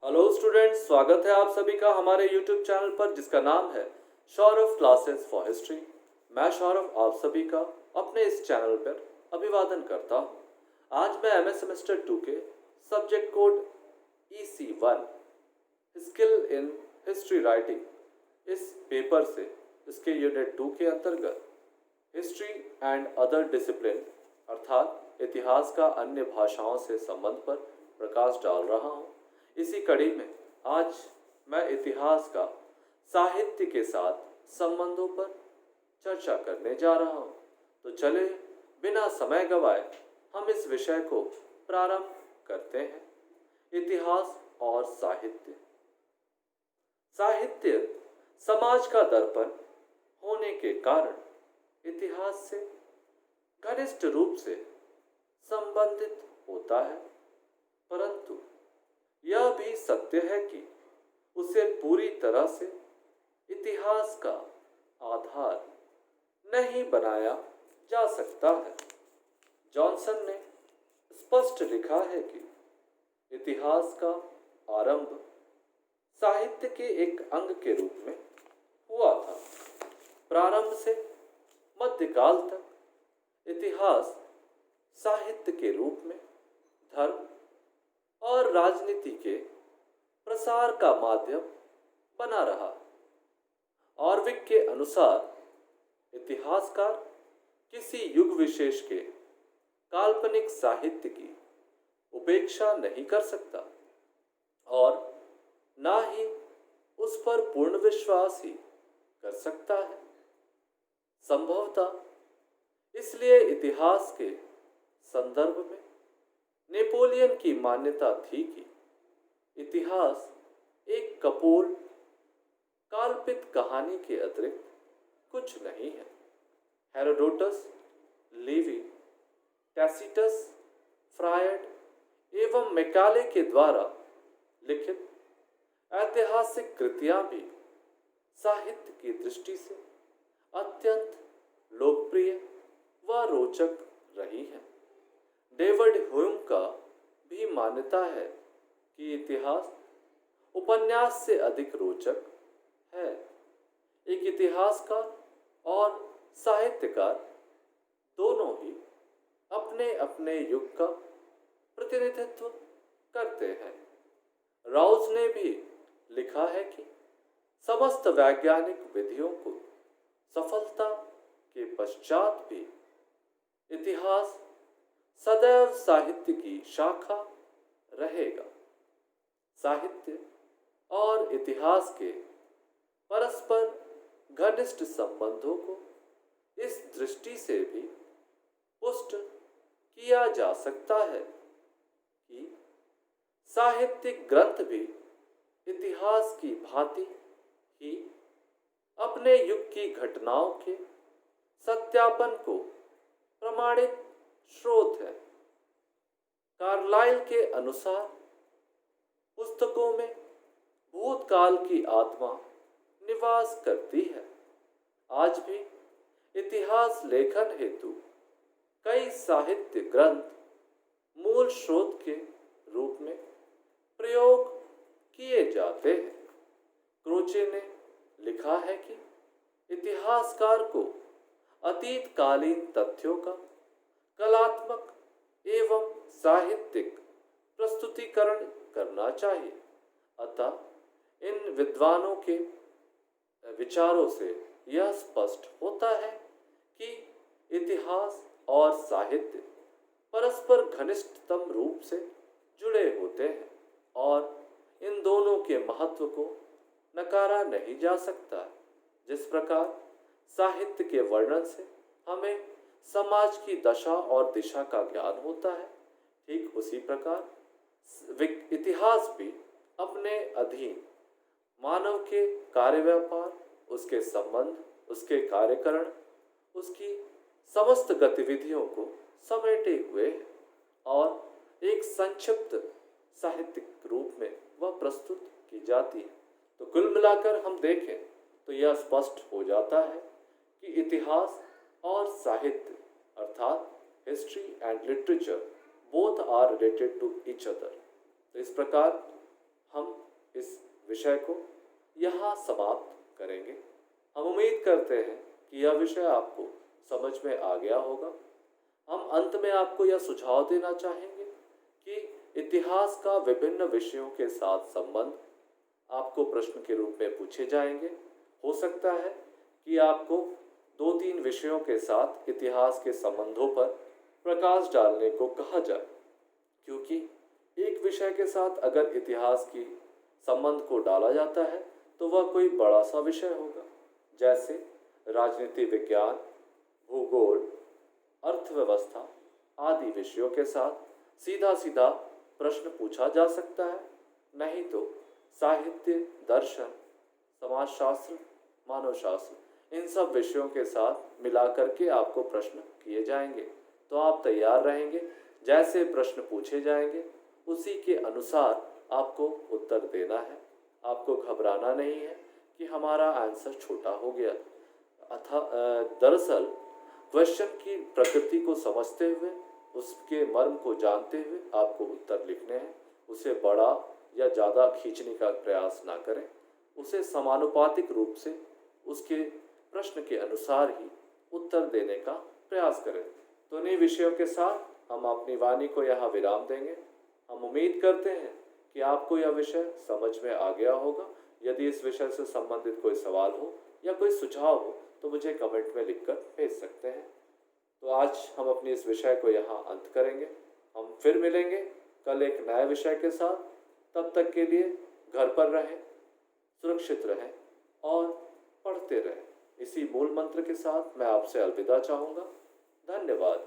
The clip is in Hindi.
हेलो स्टूडेंट्स, स्वागत है आप सभी का हमारे यूट्यूब चैनल पर जिसका नाम है सौरभ क्लासेस फॉर हिस्ट्री। मैं सौरभ आप सभी का अपने इस चैनल पर अभिवादन करता हूँ। आज मैं एमए सेमेस्टर 2 के subject code EC1 skill in history writing इस पेपर से इसके यूनिट 2 के अंतर्गत हिस्ट्री एंड अदर डिसिप्लिन अर्थात इतिहास का अन्य भाषाओं से संबंध पर प्रकाश डाल रहा हूँ। इसी कड़ी में आज मैं इतिहास का साहित्य के साथ संबंधों पर चर्चा करने जा रहा हूँ। तो चले बिना समय गवाए हम इस विषय को प्रारंभ करते हैं। इतिहास और साहित्य। साहित्य समाज का दर्पण होने के कारण इतिहास से घनिष्ठ रूप से संबंधित होता है, परंतु यह भी सत्य है कि उसे पूरी तरह से इतिहास का आधार नहीं बनाया जा सकता है। जॉनसन ने स्पष्ट लिखा है कि इतिहास का आरंभ साहित्य के एक अंग के रूप में हुआ था। प्रारंभ से मध्यकाल तक इतिहास साहित्य के रूप में धर्म और राजनीति के प्रसार का माध्यम बना रहा। ऑरविक के अनुसार इतिहासकार किसी युग विशेष के काल्पनिक साहित्य की उपेक्षा नहीं कर सकता और ना ही उस पर पूर्ण विश्वास ही कर सकता है। संभवतः इसलिए इतिहास के संदर्भ में नेपोलियन की मान्यता थी कि इतिहास एक कपोल काल्पित कहानी के अतिरिक्त कुछ नहीं है। हेरोडोटस, लिवी, टैसिटस, फ्रायड एवं मैकाले के द्वारा लिखित ऐतिहासिक कृतियां भी साहित्य की दृष्टि से अत्यंत लोकप्रिय व रोचक रही है। डेविड ह्यूम का भी मान्यता है कि इतिहास उपन्यास से अधिक रोचक है। एक इतिहासकार और साहित्यकार दोनों ही अपने अपने युग का प्रतिनिधित्व करते हैं। राउज ने भी लिखा है कि समस्त वैज्ञानिक विधियों को सफलता के पश्चात भी इतिहास सदैव साहित्य की शाखा रहेगा। साहित्य और इतिहास के परस्पर घनिष्ठ संबंधों को इस दृष्टि से भी पुष्ट किया जा सकता है कि साहित्यिक ग्रंथ भी इतिहास की भांति ही अपने युग की घटनाओं के सत्यापन को प्रमाणित स्रोत है। कार्लाइल के अनुसार पुस्तकों में भूतकाल की आत्मा निवास करती है। आज भी इतिहास लेखन हेतु कई साहित्य ग्रंथ मूल स्रोत के रूप में प्रयोग किए जाते हैं। क्रोचे ने लिखा है कि इतिहासकार को अतीतकालीन तथ्यों का कलात्मक एवं साहित्यिक प्रस्तुतिकरण करना चाहिए। अतः इन विद्वानों के विचारों से यह स्पष्ट होता है कि इतिहास और साहित्य परस्पर घनिष्ठतम रूप से जुड़े होते हैं और इन दोनों के महत्व को नकारा नहीं जा सकता। जिस प्रकार साहित्य के वर्णन से हमें समाज की दशा और दिशा का ज्ञान होता है, ठीक उसी प्रकार इतिहास भी अपने अधीन मानव के कार्य व्यापार, उसके संबंध, उसके कार्यकरण, उसकी समस्त गतिविधियों को समेटे हुए है और एक संक्षिप्त साहित्यिक रूप में वह प्रस्तुत की जाती है। तो कुल मिलाकर हम देखें तो यह स्पष्ट हो जाता है कि इतिहास और साहित्य अर्थात history and literature both are related to each other. तो इस प्रकार हम विषय को यहाँ समाप्त करेंगे। हम उम्मीद करते हैं कि यह विषय आपको समझ में आ गया होगा। हम अंत में आपको यह सुझाव देना चाहेंगे कि इतिहास का विभिन्न विषयों के साथ संबंध आपको प्रश्न के रूप में पूछे जाएंगे। हो सकता है कि आपको 2-3 विषयों के साथ इतिहास के संबंधों पर प्रकाश डालने को कहा जाए, क्योंकि एक विषय के साथ अगर इतिहास की संबंध को डाला जाता है तो वह कोई बड़ा सा विषय होगा, जैसे राजनीति विज्ञान, भूगोल, अर्थव्यवस्था आदि विषयों के साथ सीधा सीधा प्रश्न पूछा जा सकता है। नहीं तो साहित्य, दर्शन, समाजशास्त्र, मानवशास्त्र इन सब विषयों के साथ मिलाकर के आपको प्रश्न किए जाएंगे। तो आप तैयार रहेंगे, जैसे प्रश्न पूछे जाएंगे उसी के अनुसार आपको उत्तर देना है। आपको घबराना नहीं है कि हमारा आंसर छोटा हो गया। दरअसल क्वेश्चन की प्रकृति को समझते हुए, उसके मर्म को जानते हुए आपको उत्तर लिखने हैं। उसे बड़ा या ज़्यादा खींचने का प्रयास ना करें, उसे समानुपातिक रूप से उसके प्रश्न के अनुसार ही उत्तर देने का प्रयास करें। तो इन्हीं विषयों के साथ हम अपनी वाणी को यहाँ विराम देंगे। हम उम्मीद करते हैं कि आपको यह विषय समझ में आ गया होगा। यदि इस विषय से संबंधित कोई सवाल हो या कोई सुझाव हो तो मुझे कमेंट में लिखकर भेज सकते हैं। तो आज हम अपने इस विषय को यहाँ अंत करेंगे। हम फिर मिलेंगे कल एक नए विषय के साथ। तब तक के लिए घर पर रहें, सुरक्षित रहें और पढ़ते रहें। इसी मूल मंत्र के साथ मैं आपसे अलविदा चाहूँगा। धन्यवाद।